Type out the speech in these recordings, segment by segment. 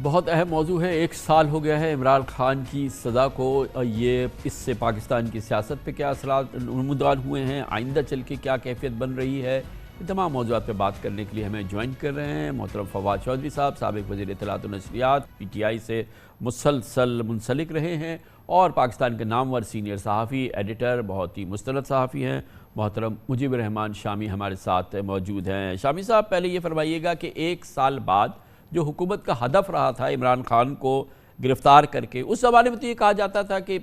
बहुत अहम मौजू है। 1 साल हो गया है इमरान खान की सज़ा को। ये इससे पाकिस्तान की सियासत पे क्या असरात नमूदार हुए हैं, आइंदा चल के क्या कैफियत बन रही है, इन तमाम मौज़ूआत पे बात करने के लिए हमें ज्वाइन कर रहे हैं मोहतरम फवाद चौधरी साहब, साबिक़ वज़ीर इत्तलात व नशरियात, PTI से मुसलसल मुंसलिक रहे हैं और पाकिस्तान के नामवर सीनियर सहाफ़ी, एडिटर, बहुत ही मुस्तनद सहाफ़ी हैं मोहतरम मुजीब रहमान शामी हमारे साथ मौजूद हैं। शामी साहब, पहले ये फरमाइएगा कि 1 साल बाद जो हुकूमत का हदफ रहा था इमरान खान को गिरफ़्तार करके, उस ज़माने में तो ये कहा जाता था कि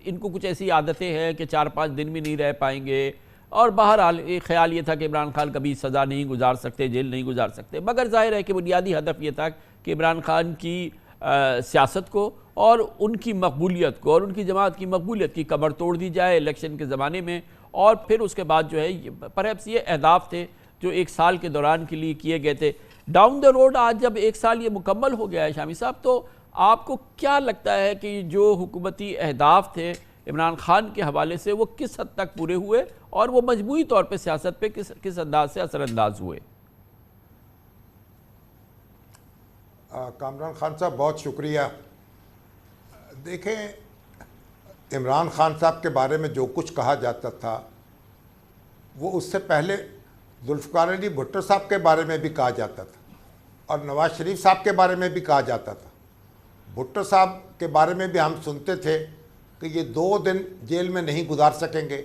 इनको कुछ ऐसी आदतें हैं कि 4-5 दिन भी नहीं रह पाएंगे और बहरहाल एक ख्याल ये था कि इमरान खान कभी सज़ा नहीं गुजार सकते, जेल नहीं गुजार सकते। मगर ज़ाहिर है कि बुनियादी हदफ ये था कि इमरान खान की सियासत को और उनकी मकबूलियत को और उनकी जमात की मकबूलियत की कमर तोड़ दी जाए इलेक्शन के ज़माने में। और फिर उसके बाद जो है परहैप्स ये अहदाफ थे जो 1 साल के दौरान के लिए किए गए थे। डाउन द रोड आज जब 1 साल ये मुकम्मल हो गया है शामी साहब, तो आपको क्या लगता है कि जो हुकूमती अहदाफ थे इमरान खान के हवाले से वो किस हद तक पूरे हुए और वो मजमूई तौर पे सियासत पे किस अंदाज से असरअंदाज हुए? कामरान खान साहब, बहुत शुक्रिया। देखें, इमरान खान साहब के बारे में जो कुछ कहा जाता था वो उससे पहले जुल्फ़िकार अली भुट्टो साहब के बारे में भी कहा जाता था और नवाज़ शरीफ साहब के बारे में भी कहा जाता था। भुट्टो साहब के बारे में भी हम सुनते थे कि ये 2 दिन जेल में नहीं गुजार सकेंगे,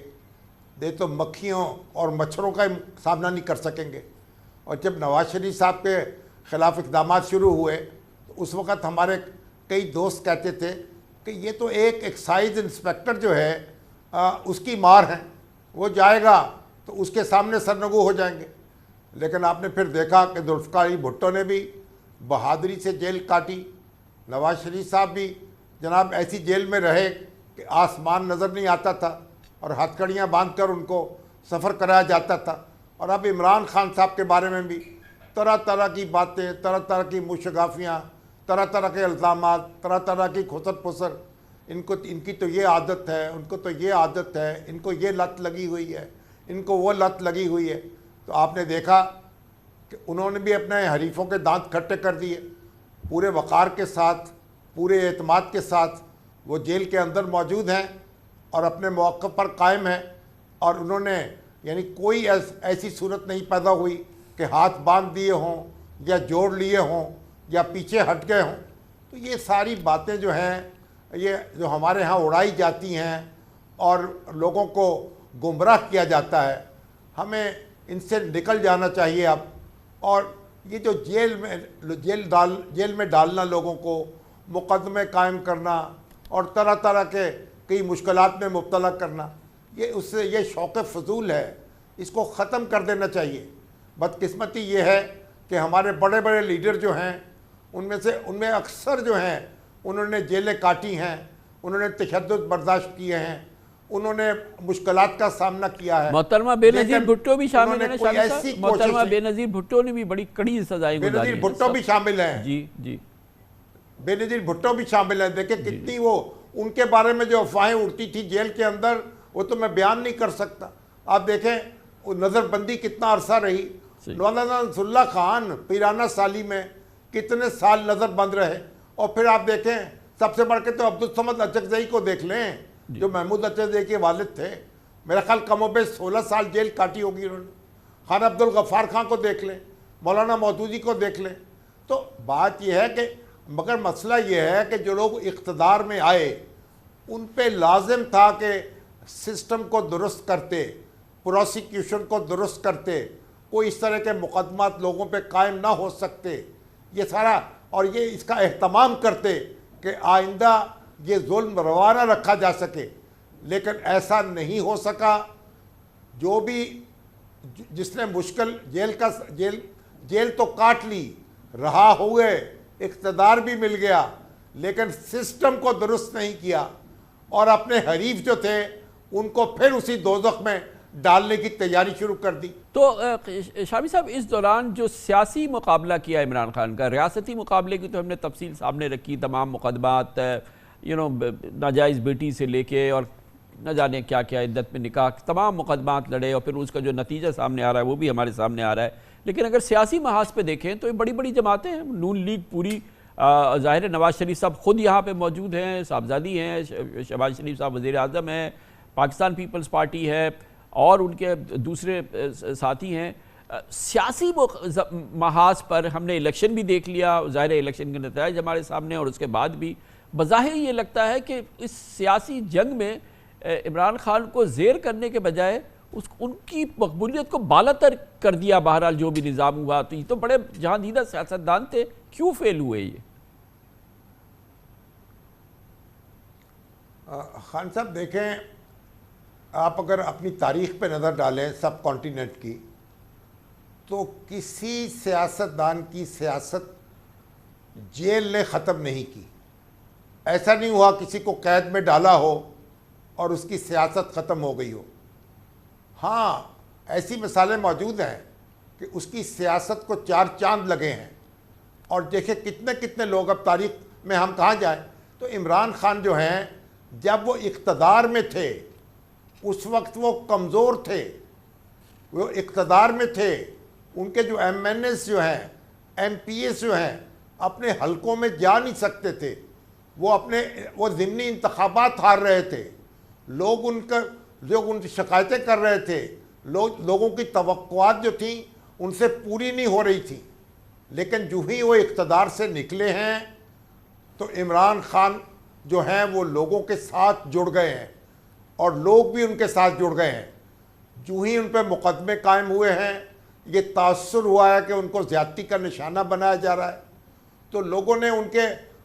ये तो मक्खियों और मच्छरों का सामना नहीं कर सकेंगे। और जब नवाज़ शरीफ साहब के ख़िलाफ़ इक़दाम शुरू हुए तो उस वक़्त हमारे कई दोस्त कहते थे कि ये तो एक एक्साइज इंस्पेक्टर जो है उसकी मार है, वो जाएगा तो उसके सामने सरनगू हो जाएंगे। लेकिन आपने फिर देखा कि जुल्फ़िकार अली भुट्टो ने भी बहादुरी से जेल काटी, नवाज़ शरीफ साहब भी जनाब ऐसी जेल में रहे कि आसमान नज़र नहीं आता था और हथकड़ियाँ बांधकर उनको सफ़र कराया जाता था। और अब इमरान खान साहब के बारे में भी तरह तरह की बातें, तरह तरह की मुशगाफियाँ, तरह तरह के इल्ज़ामात, तरह तरह की खुसर फुसर, इनकी तो ये आदत है, उनको तो ये आदत है, इनको ये लत लगी हुई है, इनको वो लत लगी हुई है। तो आपने देखा कि उन्होंने भी अपने हरीफों के दांत खट्टे कर दिए। पूरे वक़ार के साथ, पूरे एतमाद के साथ वो जेल के अंदर मौजूद हैं और अपने मौक़िफ़ पर कायम हैं। और उन्होंने यानी कोई ऐसी सूरत नहीं पैदा हुई कि हाथ बांध दिए हों या जोड़ लिए हों या पीछे हट गए हों। तो ये सारी बातें जो हैं, ये जो हमारे यहाँ उड़ाई जाती हैं और लोगों को गुमराह किया जाता है, हमें इनसे निकल जाना चाहिए अब। और ये जो जेल में डालना, लोगों को मुकदमे कायम करना और तरह तरह के कई मुश्किलात में मुब्तला करना, ये शौक़ फजूल है, इसको ख़त्म कर देना चाहिए। बदकिस्मती ये है कि हमारे बड़े बड़े लीडर जो हैं उनमें अक्सर जो हैं उन्होंने जेलें काटी हैं, उन्होंने तशद्दुद बर्दाश्त किए हैं, उन्होंने मुश्किलात का सामना किया है। मोहतरमा बेनज़ीर भुट्टो भी शामिल है ना? मोहतरमा बेनज़ीर भुट्टो ने भी बड़ी कड़ी सजाएं गुजारी हैं। बेनज़ीर भुट्टो भी शामिल हैं। जी, बेनज़ीर भुट्टो भी शामिल हैं। देखिए कितनी वो उनके बारे में जो अफवाहें उड़ती थी जेल के अंदर, वो तो मैं बयान नहीं कर सकता। आप देखें वो नज़रबंदी कितना अरसा रही। मौलाना नसरुल्लाह खान पीराना साली में कितने साल नज़रबंद रहे। और फिर आप देखें सबसे बढ़ के तो अब्दुल समद अचकज़ई को देख लें, जो महमूद अचकज़ई के वालिद थे। मेरा ख्याल कमोबेश 16 साल जेल काटी होगी उन्होंने। खान अब्दुल गफ़ार खान को देख लें, मौलाना मौदूदी को देख लें। तो बात यह है कि मगर मसला यह है कि जो लोग इक़्तिदार में आए उन पे लाजिम था कि सिस्टम को दुरुस्त करते, प्रोसिक्यूशन को दुरुस्त करते, कोई इस तरह के मुकदमात लोगों पे कायम ना हो सकते, ये सारा, और ये इसका एहतमाम करते कि आइंदा ये जुल्म रवाना रखा जा सके। लेकिन ऐसा नहीं हो सका। जो भी जिसने मुश्किल जेल तो काट ली, रहा हुए, इक़्तिदार भी मिल गया, लेकिन सिस्टम को दुरुस्त नहीं किया और अपने हरीफ जो थे उनको फिर उसी दोज़ख में डालने की तैयारी शुरू कर दी। तो शामी साहब, इस दौरान जो सियासी मुकाबला किया इमरान खान का, रियासती मुकाबले की तो हमने तफसील सामने रखी, तमाम मुकदमात, नाजायज़ बेटी से लेके और न जाने क्या क्या इद्दत में निकाह, तमाम मुकदमात लड़े और फिर उसका जो नतीजा सामने आ रहा है वो भी हमारे सामने आ रहा है। लेकिन अगर सियासी महाज पे देखें तो ये बड़ी बड़ी जमातें हैं। नून लीग पूरी ज़ाहिर है नवाज़ शरीफ साहब ख़ुद यहाँ पे मौजूद हैं, साहबजादी हैं, शहबाज शरीफ साहब वज़ीर आज़म हैं, पाकिस्तान पीपल्स पार्टी है और उनके दूसरे साथी हैं। सियासी महाज पर हमने इलेक्शन भी देख लिया, ज़ाहिर है इलेक्शन के नतीजे हमारे सामने, और उसके बाद भी बज़ाहिर ये लगता है कि इस सियासी जंग में इमरान खान को ज़ेर करने के बजाय उनकी मकबूलियत को बालातर कर दिया। बहरहाल जो भी निज़ाम हुआ, तो ये तो बड़े जहांदीदा सियासतदान थे, क्यों फेल हुए ये? खान साहब देखें, आप अगर अपनी तारीख पे नज़र डालें सब कॉन्टिनेंट की, तो किसी सियासतदान की सियासत जेल ने ख़त्म नहीं की। ऐसा नहीं हुआ किसी को कैद में डाला हो और उसकी सियासत ख़त्म हो गई हो। हाँ, ऐसी मिसालें मौजूद हैं कि उसकी सियासत को 4 चांद लगे हैं, और देखिए कितने कितने लोग, अब तारीख में हम कहाँ जाएं, तो इमरान खान जो हैं जब वो इक़्तिदार में थे उस वक्त वो कमज़ोर थे, वो इक़्तिदार में थे, उनके जो MNS जो हैं, MPs जो हैं, अपने हलकों में जा नहीं सकते थे, वो ज़िमनी इंतखाबात हार रहे थे, लोग उनकी शिकायतें कर रहे थे, लोगों की तवक्कुआत जो थी उनसे पूरी नहीं हो रही थी। लेकिन जो ही वो इक़्तिदार से निकले हैं तो इमरान खान जो हैं वो लोगों के साथ जुड़ गए हैं और लोग भी उनके साथ जुड़ गए हैं। जो ही उन पर मुकदमे कायम हुए हैं, ये तासुर हुआ है कि उनको ज़्यादती का निशाना बनाया जा रहा है, तो लोगों ने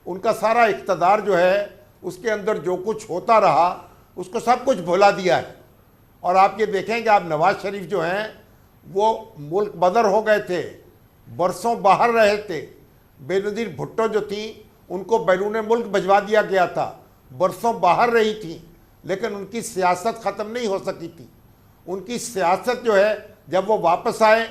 उनका सारा इक़्तिदार जो है उसके अंदर जो कुछ होता रहा उसको सब कुछ भुला दिया है। और आप ये देखेंगे, आप नवाज़ शरीफ जो हैं वो मुल्क बदर हो गए थे, बरसों बाहर रहे थे। बेनज़ीर भुट्टो जो थी उनको बैरून मुल्क भिजवा दिया गया था, बरसों बाहर रही थी, लेकिन उनकी सियासत ख़त्म नहीं हो सकी थी। उनकी सियासत जो है जब वो वापस आए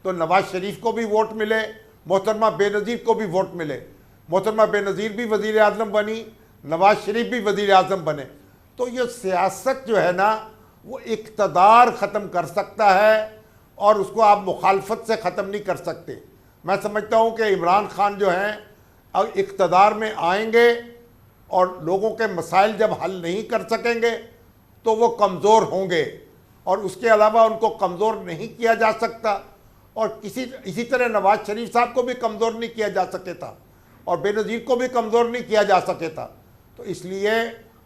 तो नवाज़ शरीफ को भी वोट मिले, मोहतरमा बेनज़ीर को भी वोट मिले। मोहतरमा बेनज़ीर भी वज़ीर आज़म बनी, नवाज़ शरीफ भी वज़ीर आज़म बने। तो ये सियासत जो है ना वो इक़्तिदार ख़त्म कर सकता है और उसको आप मुखालफत से ख़त्म नहीं कर सकते। मैं समझता हूँ कि इमरान खान जो हैं अब इक़्तिदार में आएंगे और लोगों के मसाइल जब हल नहीं कर सकेंगे तो वो कमज़ोर होंगे, और उसके अलावा उनको कमज़ोर नहीं किया जा सकता। और इसी तरह नवाज़ शरीफ साहब को भी कमज़ोर नहीं किया जा सके था और बेनज़ीर को भी कमज़ोर नहीं किया जा सके था। तो इसलिए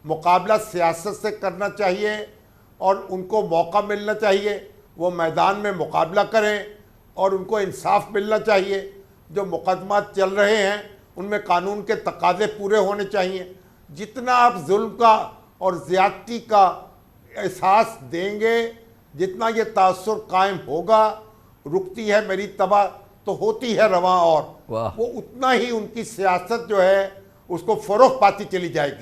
मुकाबला सियासत से करना चाहिए और उनको मौका मिलना चाहिए, वो मैदान में मुकाबला करें और उनको इंसाफ मिलना चाहिए। जो मुकदमात चल रहे हैं उनमें कानून के तकाज़े पूरे होने चाहिए। जितना आप जुल्म का और ज़्यादती का एहसास देंगे, जितना ये तासुर कायम होगा, रुकती है मेरी तबाह तो होती है रवां, और वो उतना ही उनकी सियासत जो है उसको फ़रोग़ पाती चली जाएगी।